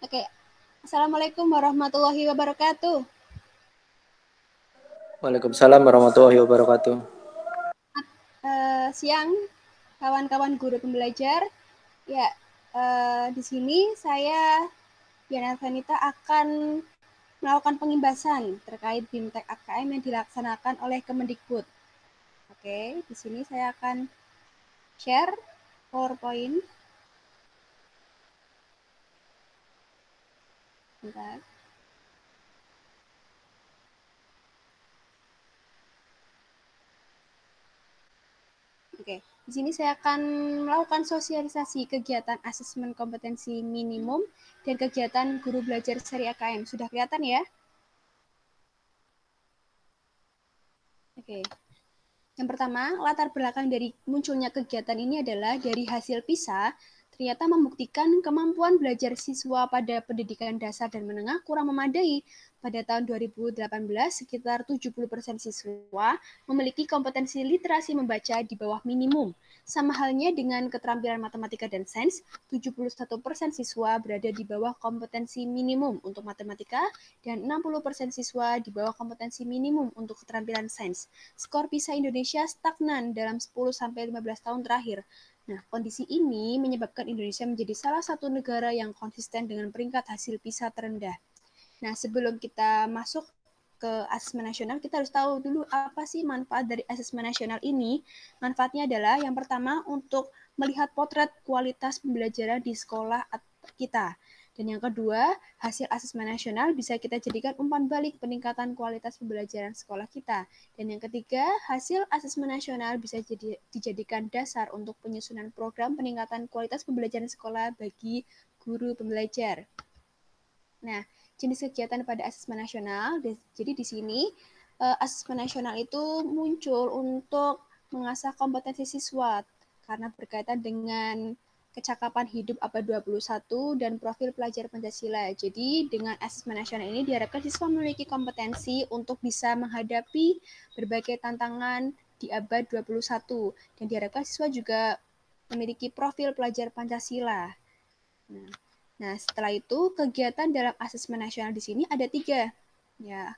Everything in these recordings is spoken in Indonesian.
Oke, Assalamualaikum warahmatullahi wabarakatuh. Waalaikumsalam warahmatullahi wabarakatuh. Siang, kawan-kawan guru pembelajar. Ya, di sini saya, Diana Vanita, akan melakukan pengimbasan terkait BIMTEK AKM yang dilaksanakan oleh Kemendikbud. Oke, di sini saya akan share PowerPoint. Bentar. Oke, di sini saya akan melakukan sosialisasi kegiatan asesmen kompetensi minimum dan kegiatan guru belajar seri AKM. Sudah kelihatan ya? Oke. Yang pertama, latar belakang dari munculnya kegiatan ini adalah dari hasil PISA, ternyata membuktikan kemampuan belajar siswa pada pendidikan dasar dan menengah kurang memadai. Pada tahun 2018, sekitar 70% siswa memiliki kompetensi literasi membaca di bawah minimum. Sama halnya dengan keterampilan matematika dan sains, 71% siswa berada di bawah kompetensi minimum untuk matematika dan 60% siswa di bawah kompetensi minimum untuk keterampilan sains. Skor PISA Indonesia stagnan dalam 10-15 tahun terakhir. Nah, kondisi ini menyebabkan Indonesia menjadi salah satu negara yang konsisten dengan peringkat hasil PISA terendah. Nah, sebelum kita masuk ke asesmen nasional, kita harus tahu dulu apa sih manfaat dari asesmen nasional ini. Manfaatnya adalah yang pertama untuk melihat potret kualitas pembelajaran di sekolah kita. Dan yang kedua, hasil asesmen nasional bisa kita jadikan umpan balik peningkatan kualitas pembelajaran sekolah kita. Dan yang ketiga, hasil asesmen nasional bisa dijadikan dasar untuk penyusunan program peningkatan kualitas pembelajaran sekolah bagi guru pembelajar. Nah, jenis kegiatan pada asesmen nasional, jadi di sini asesmen nasional itu muncul untuk mengasah kompetensi siswa karena berkaitan dengan kecakapan hidup abad 21 dan profil pelajar Pancasila. Jadi dengan asesmen nasional ini diharapkan siswa memiliki kompetensi untuk bisa menghadapi berbagai tantangan di abad 21 dan diharapkan siswa juga memiliki profil pelajar Pancasila. Nah, setelah itu kegiatan dalam asesmen nasional di sini ada 3, ya,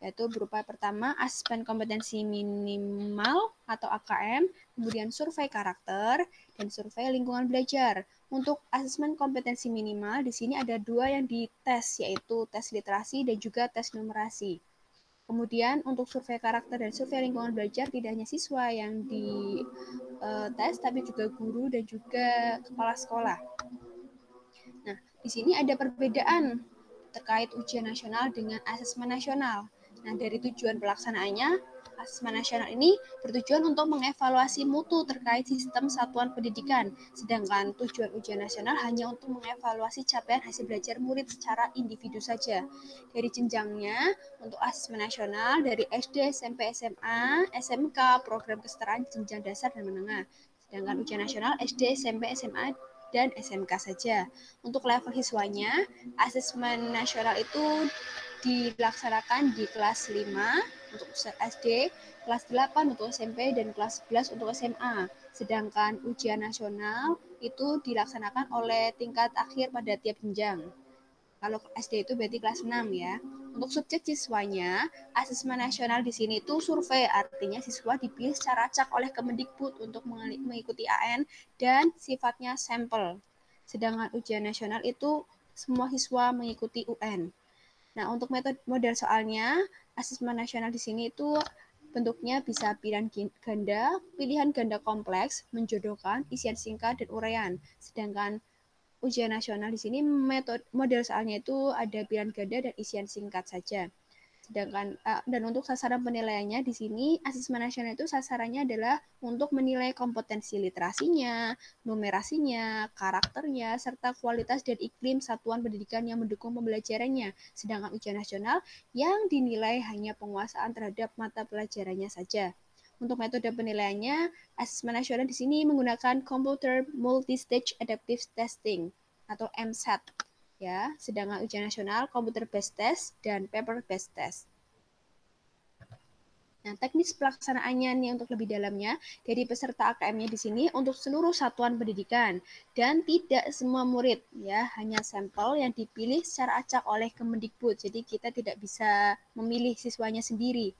yaitu berupa pertama asesmen kompetensi minimal atau AKM, kemudian survei karakter, dan survei lingkungan belajar. Untuk asesmen kompetensi minimal di sini ada 2 yang dites, yaitu tes literasi dan juga tes numerasi. Kemudian untuk survei karakter dan survei lingkungan belajar tidak hanya siswa yang dites, tapi juga guru dan juga kepala sekolah. Nah, di sini ada perbedaan terkait ujian nasional dengan asesmen nasional. Nah, dari tujuan pelaksanaannya, asesmen nasional ini bertujuan untuk mengevaluasi mutu terkait sistem satuan pendidikan, sedangkan tujuan ujian nasional hanya untuk mengevaluasi capaian hasil belajar murid secara individu saja. Dari jenjangnya, untuk asesmen nasional dari SD, SMP, SMA, SMK, program kesetaraan jenjang dasar dan menengah. Sedangkan ujian nasional SD, SMP, SMA, dan SMK saja. Untuk level siswanya, asesmen nasional itu dilaksanakan di kelas 5 untuk SD, kelas 8 untuk SMP, dan kelas 11 untuk SMA. Sedangkan ujian nasional itu dilaksanakan oleh tingkat akhir pada tiap jenjang. Kalau SD itu berarti kelas 6 ya. Untuk subjek siswanya, asesmen nasional di sini itu survei, artinya siswa dipilih secara acak oleh Kemendikbud untuk mengikuti AN dan sifatnya sampel. Sedangkan ujian nasional itu semua siswa mengikuti UN. Nah, untuk metode model soalnya, asesmen nasional di sini itu bentuknya bisa pilihan ganda kompleks, menjodohkan, isian singkat, dan uraian. Sedangkan ujian nasional di sini model soalnya itu ada pilihan ganda dan isian singkat saja. Sedangkan dan untuk sasaran penilaiannya di sini asesmen nasional itu sasarannya adalah untuk menilai kompetensi literasinya, numerasinya, karakternya, serta kualitas dan iklim satuan pendidikan yang mendukung pembelajarannya. Sedangkan ujian nasional yang dinilai hanya penguasaan terhadap mata pelajarannya saja. Untuk metode penilaiannya, asesmen nasional di sini menggunakan Computer Multi-Stage Adaptive Testing atau MSAT, ya. Sedangkan ujian nasional Computer Based Test dan Paper Based Test. Nah, teknis pelaksanaannya nih untuk lebih dalamnya dari peserta AKM-nya di sini untuk seluruh satuan pendidikan dan tidak semua murid ya, hanya sampel yang dipilih secara acak oleh Kemendikbud. Jadi kita tidak bisa memilih siswanya sendiri.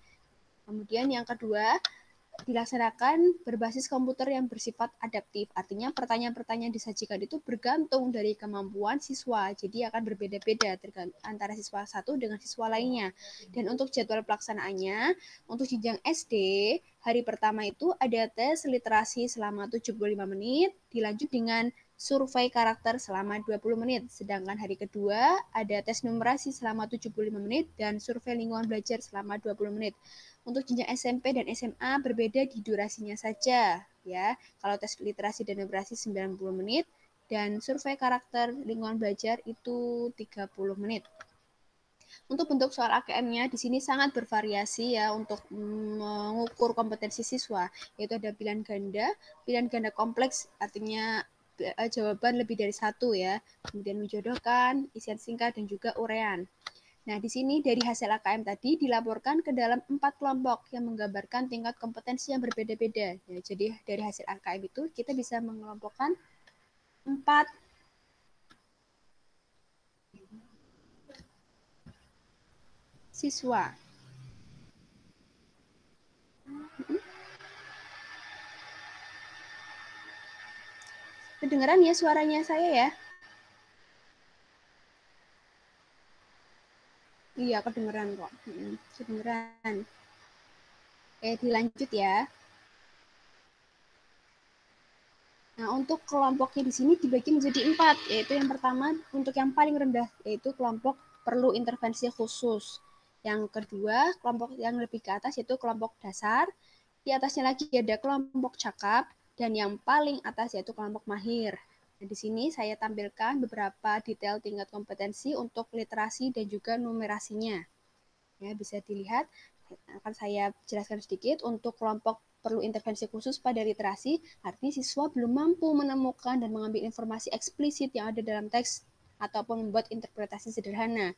Kemudian yang kedua, dilaksanakan berbasis komputer yang bersifat adaptif. Artinya pertanyaan-pertanyaan disajikan itu bergantung dari kemampuan siswa. Jadi akan berbeda-beda antara siswa satu dengan siswa lainnya. Dan untuk jadwal pelaksanaannya, untuk jenjang SD, hari pertama itu ada tes literasi selama 75 menit, dilanjut dengan survei karakter selama 20 menit. Sedangkan hari kedua ada tes numerasi selama 75 menit dan survei lingkungan belajar selama 20 menit. Untuk jenjang SMP dan SMA berbeda di durasinya saja ya. Kalau tes literasi dan numerasi 90 menit dan survei karakter lingkungan belajar itu 30 menit. Untuk bentuk soal AKM-nya di sini sangat bervariasi ya untuk mengukur kompetensi siswa, yaitu ada pilihan ganda kompleks artinya jawaban lebih dari satu ya, kemudian menjodohkan, isian singkat dan juga urean. Nah, di sini dari hasil AKM tadi dilaporkan ke dalam 4 kelompok yang menggambarkan tingkat kompetensi yang berbeda-beda. Ya, jadi dari hasil AKM itu kita bisa mengelompokkan 4 siswa. Kedengeran ya suaranya saya ya? Iya, kedengeran kok. Kedengeran. Dilanjut ya. Nah, untuk kelompoknya di sini dibagi menjadi 4, yaitu yang pertama untuk yang paling rendah, yaitu kelompok perlu intervensi khusus. Yang kedua, kelompok yang lebih ke atas yaitu kelompok dasar. Di atasnya lagi ada kelompok cakap, dan yang paling atas yaitu kelompok mahir. Nah, di sini saya tampilkan beberapa detail tingkat kompetensi untuk literasi dan juga numerasinya. Ya, bisa dilihat, akan saya jelaskan sedikit untuk kelompok perlu intervensi khusus pada literasi, artinya siswa belum mampu menemukan dan mengambil informasi eksplisit yang ada dalam teks ataupun membuat interpretasi sederhana.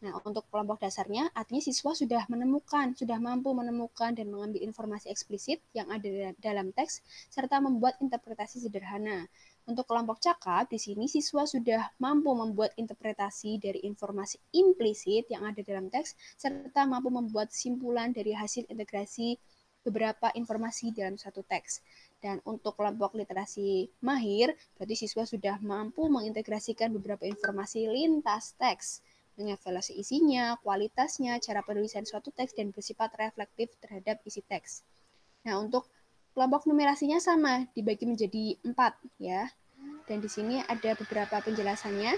Nah, untuk kelompok dasarnya, artinya siswa sudah mampu menemukan dan mengambil informasi eksplisit yang ada dalam teks, serta membuat interpretasi sederhana. Untuk kelompok cakap, di sini siswa sudah mampu membuat interpretasi dari informasi implisit yang ada dalam teks, serta mampu membuat simpulan dari hasil integrasi beberapa informasi dalam satu teks. Dan untuk kelompok literasi mahir, berarti siswa sudah mampu mengintegrasikan beberapa informasi lintas teks, mengevaluasi isinya, kualitasnya, cara penulisan suatu teks, dan bersifat reflektif terhadap isi teks. Nah, untuk kelompok numerasinya sama, dibagi menjadi 4 ya. Dan di sini ada beberapa penjelasannya.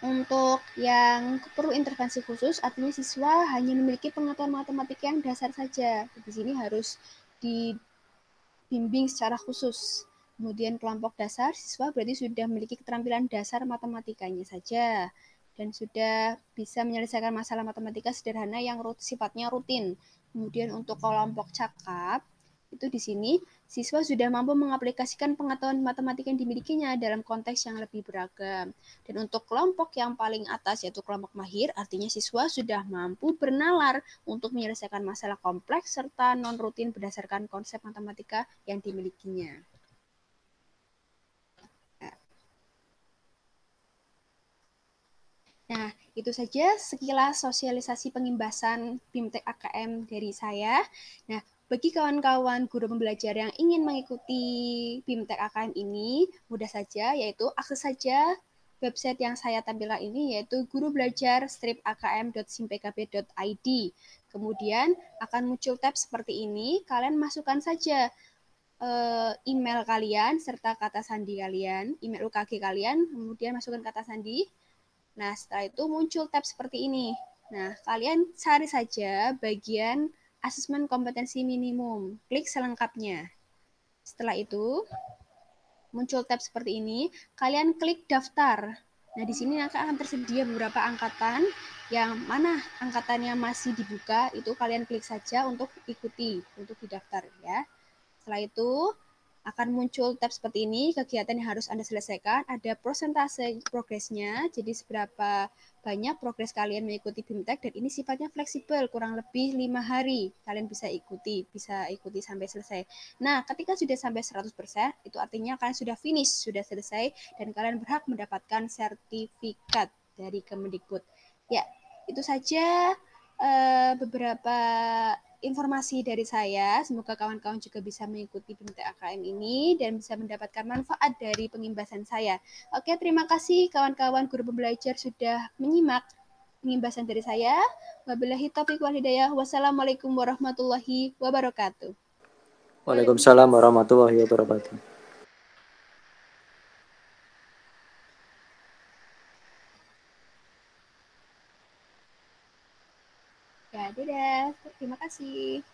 Untuk yang perlu intervensi khusus, artinya siswa hanya memiliki pengetahuan matematika yang dasar saja. Di sini harus dibimbing secara khusus. Kemudian kelompok dasar, siswa berarti sudah memiliki keterampilan dasar matematikanya saja dan sudah bisa menyelesaikan masalah matematika sederhana yang sifatnya rutin. Kemudian untuk kelompok cakap, itu di sini siswa sudah mampu mengaplikasikan pengetahuan matematika yang dimilikinya dalam konteks yang lebih beragam. Dan untuk kelompok yang paling atas yaitu kelompok mahir, artinya siswa sudah mampu bernalar untuk menyelesaikan masalah kompleks serta non-rutin berdasarkan konsep matematika yang dimilikinya. Nah, itu saja sekilas sosialisasi pengimbasan BIMTEK AKM dari saya. Nah, bagi kawan-kawan guru pembelajar yang ingin mengikuti BIMTEK AKM ini, mudah saja, yaitu akses saja website yang saya tampilkan ini, yaitu gurubelajar-akm.simpkb.id. Kemudian akan muncul tab seperti ini, kalian masukkan saja email kalian serta kata sandi kalian, email UKG kalian, kemudian masukkan kata sandi. Nah, setelah itu muncul tab seperti ini. Nah, kalian cari saja bagian asesmen kompetensi minimum. Klik selengkapnya. Setelah itu, muncul tab seperti ini. Kalian klik daftar. Nah, di sini akan tersedia beberapa angkatan. Yang mana angkatannya masih dibuka, itu kalian klik saja untuk ikuti, untuk didaftar ya. Setelah itu, akan muncul tab seperti ini, kegiatan yang harus Anda selesaikan, ada persentase progresnya, jadi seberapa banyak progres kalian mengikuti BIMTEK, dan ini sifatnya fleksibel, kurang lebih 5 hari kalian bisa ikuti sampai selesai. Nah, ketika sudah sampai 100%, itu artinya kalian sudah finish, sudah selesai, dan kalian berhak mendapatkan sertifikat dari Kemendikbud. Ya, itu saja beberapa informasi dari saya. Semoga kawan-kawan juga bisa mengikuti BIMTEK AKM ini dan bisa mendapatkan manfaat dari pengimbasan saya. Oke, terima kasih kawan-kawan guru pembelajar sudah menyimak pengimbasan dari saya. Wabillahi taufiq wal hidayah. Wassalamualaikum warahmatullahi wabarakatuh. Waalaikumsalam warahmatullahi wabarakatuh. Ya, dadah. Terima kasih.